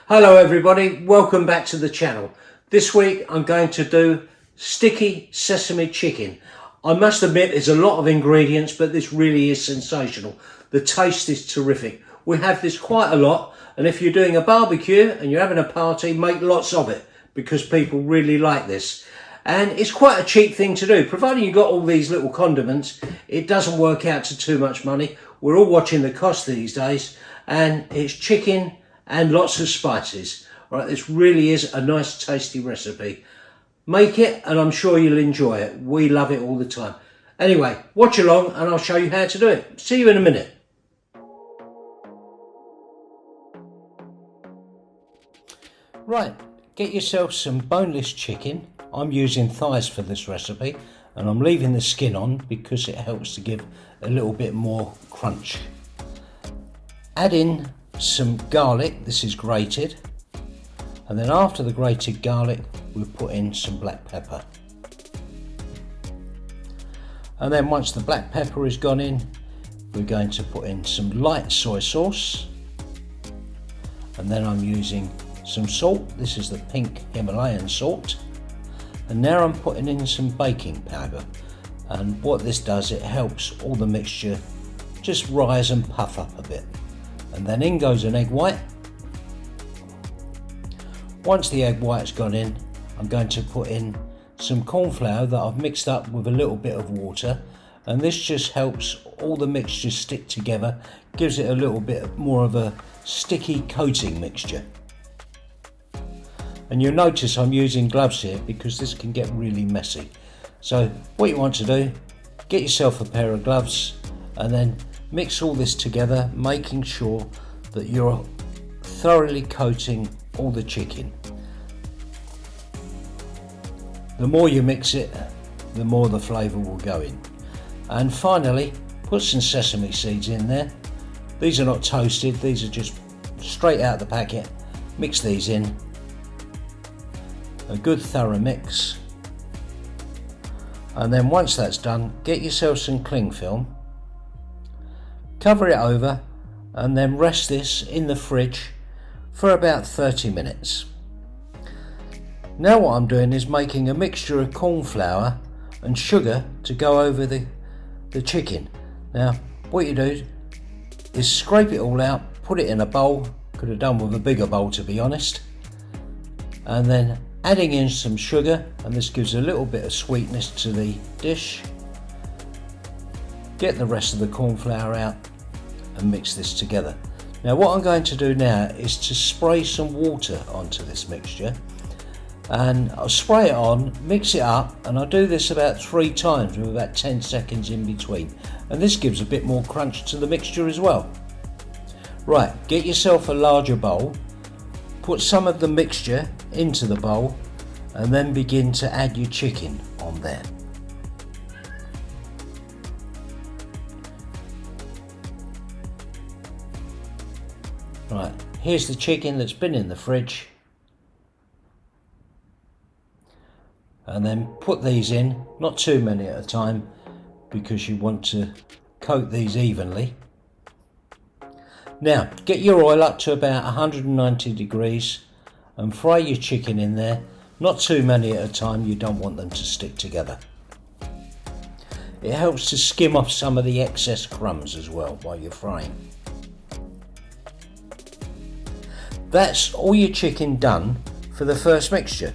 Hello everybody, welcome back to the channel. This week I'm going to do sticky sesame chicken. I must admit there's a lot of ingredients, but this really is sensational. The taste is terrific. We have this quite a lot, and if you're doing a barbecue and you're having a party, make lots of it because people really like this. And it's quite a cheap thing to do. Providing you've got all these little condiments, it doesn't work out to too much money. We're all watching the cost these days, and it's chicken and lots of spices. All right, this really is a nice tasty recipe. Make it and I'm sure you'll enjoy it. We love it all the time. Anyway, watch along and I'll show you how to do it. See you in a minute. Right, get yourself some boneless chicken. I'm using thighs for this recipe and I'm leaving the skin on because it helps to give a little bit more crunch. Add in some garlic, this is grated, and then after the grated garlic we'll put in some black pepper. And then once the black pepper has gone in, we're going to put in some light soy sauce, and then I'm using some salt. This is the pink Himalayan salt, and now I'm putting in some baking powder, and what this does, it helps all the mixture just rise and puff up a bit. And then in goes an egg white. Once the egg white's gone in, I'm going to put in some corn flour that I've mixed up with a little bit of water, and this just helps all the mixture stick together, gives it a little bit more of a sticky coating mixture. And you'll notice I'm using gloves here because this can get really messy. So what you want to do, get yourself a pair of gloves and then mix all this together, making sure that you're thoroughly coating all the chicken. The more you mix it, the more the flavour will go in. And finally, put some sesame seeds in there. These are not toasted, these are just straight out of the packet. Mix these in. A good thorough mix. And then once that's done, get yourself some cling film. Cover it over and then rest this in the fridge for about 30 minutes. Now what I'm doing is making a mixture of corn flour and sugar to go over the chicken. Now what you do is scrape it all out, put it in a bowl, could have done with a bigger bowl to be honest, and then adding in some sugar, and this gives a little bit of sweetness to the dish. Get the rest of the corn flour out and mix this together. Now what I'm going to do now is to spray some water onto this mixture, and I'll spray it on, mix it up, and I'll do this about 3 times with about 10 seconds in between, and this gives a bit more crunch to the mixture as well. Right, get yourself a larger bowl, put some of the mixture into the bowl and then begin to add your chicken on there. Right, here's the chicken that's been in the fridge, and then put these in, not too many at a time because you want to coat these evenly. Now get your oil up to about 190 degrees and fry your chicken in there, not too many at a time, you don't want them to stick together. It helps to skim off some of the excess crumbs as well while you're frying. That's all your chicken done for the first mixture,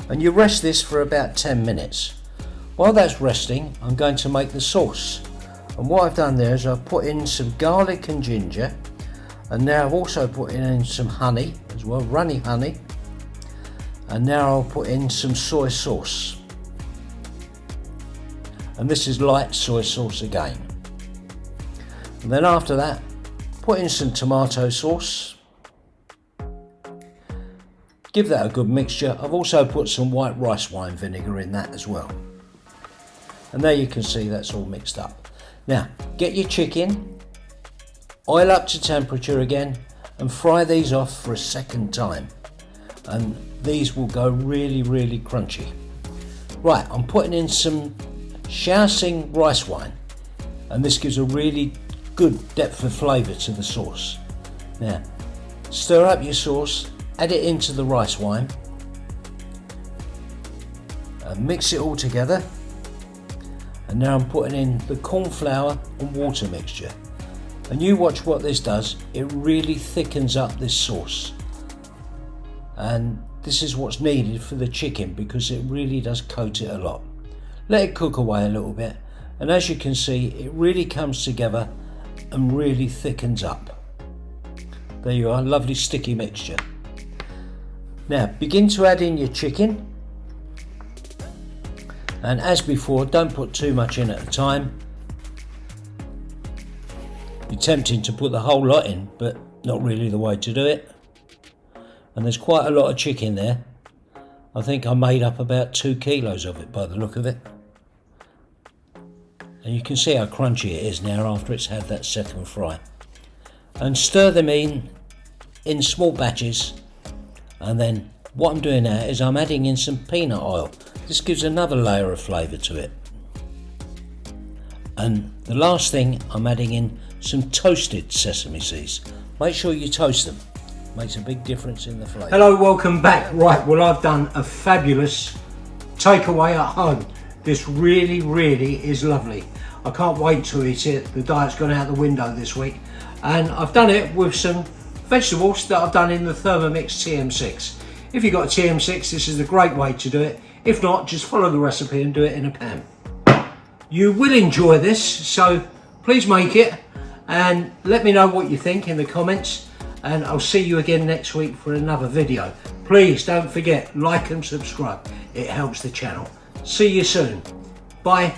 and you rest this for about 10 minutes. While that's resting, I'm going to make the sauce, and what I've done there is I've put in some garlic and ginger, and now I've also put in some honey as well, runny honey, and now I'll put in some soy sauce, and this is light soy sauce again. And then after that, put in some tomato sauce. Give that a good mixture. I've also put some white rice wine vinegar in that as well. And there you can see that's all mixed up. Now, get your chicken, oil up to temperature again, and fry these off for a second time. And these will go really, really crunchy. Right, I'm putting in some Shaoxing rice wine, and this gives a really good depth of flavour to the sauce. Now, stir up your sauce, add it into the rice wine and mix it all together. And now I'm putting in the corn flour and water mixture. And you watch what this does. It really thickens up this sauce. And this is what's needed for the chicken because it really does coat it a lot. Let it cook away a little bit. And as you can see, it really comes together and really thickens up. There you are, lovely sticky mixture. Now begin to add in your chicken. And as before, don't put too much in at a time. You're tempting to put the whole lot in, but not really the way to do it. And there's quite a lot of chicken there. I think I made up about 2 kilos of it by the look of it. And you can see how crunchy it is now after it's had that second fry. And stir them in small batches. And then what I'm doing now is I'm adding in some peanut oil. This gives another layer of flavour to it. And the last thing, I'm adding in some toasted sesame seeds. Make sure you toast them. Makes a big difference in the flavour. Hello, welcome back. Right, well, I've done a fabulous takeaway at home. This really, really is lovely. I can't wait to eat it. The diet's gone out the window this week. And I've done it with some vegetables that I've done in the Thermomix TM6. If you've got a TM6, this is a great way to do it. If not, just follow the recipe and do it in a pan. You will enjoy this, so please make it and let me know what you think in the comments, and I'll see you again next week for another video. Please don't forget, like and subscribe. It helps the channel. See you soon. Bye.